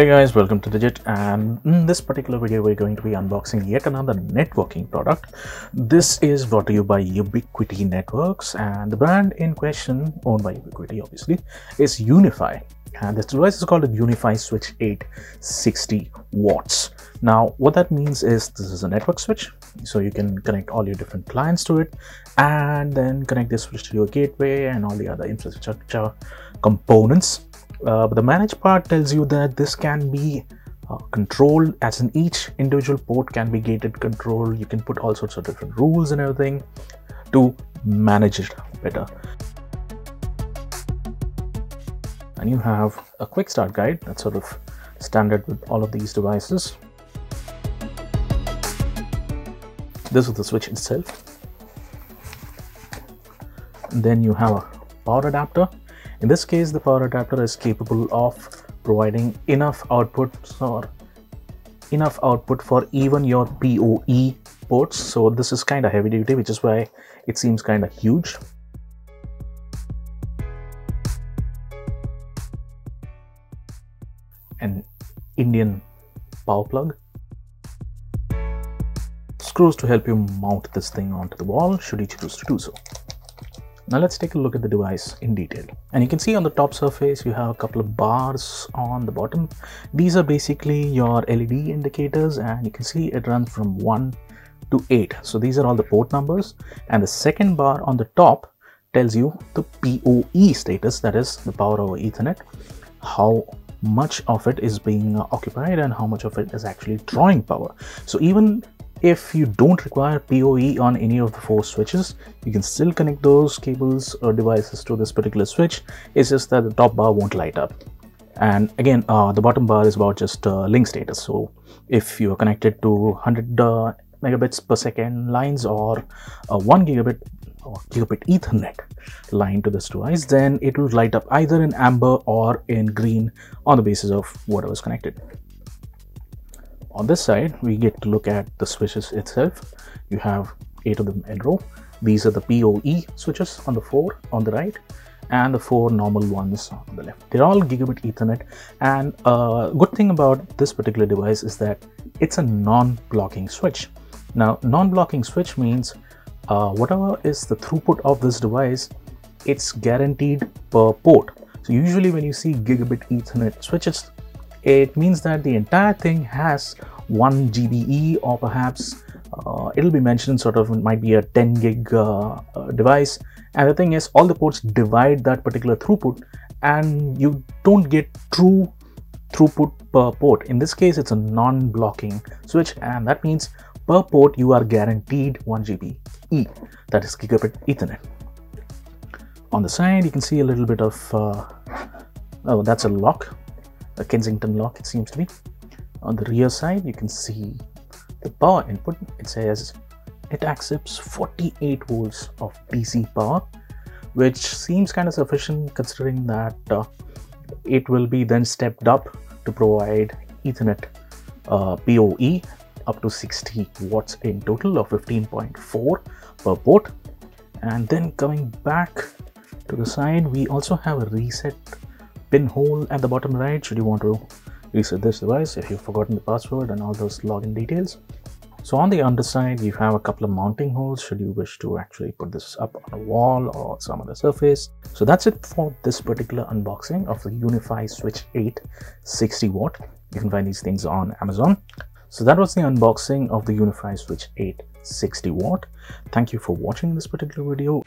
Hey guys, welcome to Digit, and in this particular video we're going to be unboxing yet another networking product. This is brought to you by Ubiquiti Networks, and the brand in question, owned by Ubiquiti obviously, is UniFi, and this device is called a UniFi Switch 860 watts. Now what that means is this is a network switch, so you can connect all your different clients to it and then connect this switch to your gateway and all the other infrastructure components. But the manage part tells you that this can be controlled, as in each individual port can be gated control. You can put all sorts of different rules and everything to manage it better. And you have a quick start guide that's sort of standard with all of these devices. This is the switch itself. And then you have a power adapter. In this case, the power adapter is capable of providing enough output for even your PoE ports. So this is kind of heavy duty, which is why it seems kind of huge. An Indian power plug. Screws to help you mount this thing onto the wall, should you choose to do so. Now let's take a look at the device in detail. And you can see on the top surface you have a couple of bars on the bottom. These are basically your LED indicators, and you can see it runs from 1 to 8. So these are all the port numbers, and the second bar on the top tells you the PoE status, that is the power over Ethernet, how much of it is being occupied and how much of it is actually drawing power. So even if you don't require PoE on any of the 4 switches, you can still connect those cables or devices to this particular switch. It's just that the top bar won't light up. And again, the bottom bar is about just link status. So if you are connected to 100 megabits per second lines or 1 gigabit or gigabit Ethernet line to this device, then it will light up either in amber or in green on the basis of whatever is connected. On this side, we get to look at the switches itself. You have 8 of them in a row. These are the PoE switches on the 4 on the right, and the 4 normal ones on the left. They're all gigabit Ethernet, and a good thing about this particular device is that it's a non-blocking switch. Now, non-blocking switch means whatever is the throughput of this device, it's guaranteed per port. So usually when you see gigabit Ethernet switches, it means that the entire thing has 1 GBE, or perhaps it'll be mentioned sort of, it might be a 10 gig device. And the thing is, all the ports divide that particular throughput, and you don't get true throughput per port. In this case, it's a non-blocking switch, and that means per port you are guaranteed 1 GBE, that is gigabit Ethernet. On the side, you can see a little bit of oh, that's a lock. A Kensington lock, it seems to be. On the rear side, you can see the power input. It says it accepts 48 volts of DC power, which seems kind of sufficient considering that it will be then stepped up to provide Ethernet PoE up to 60 watts in total, or 15.4 per port. And then coming back to the side, we also have a reset pinhole at the bottom right, should you want to reset this device if you've forgotten the password and all those login details. So on the underside, you have a couple of mounting holes should you wish to actually put this up on a wall or some other surface. So that's it for this particular unboxing of the UniFi Switch 860 watt. You can find these things on Amazon. So that was the unboxing of the UniFi Switch 860 watt. Thank you for watching this particular video.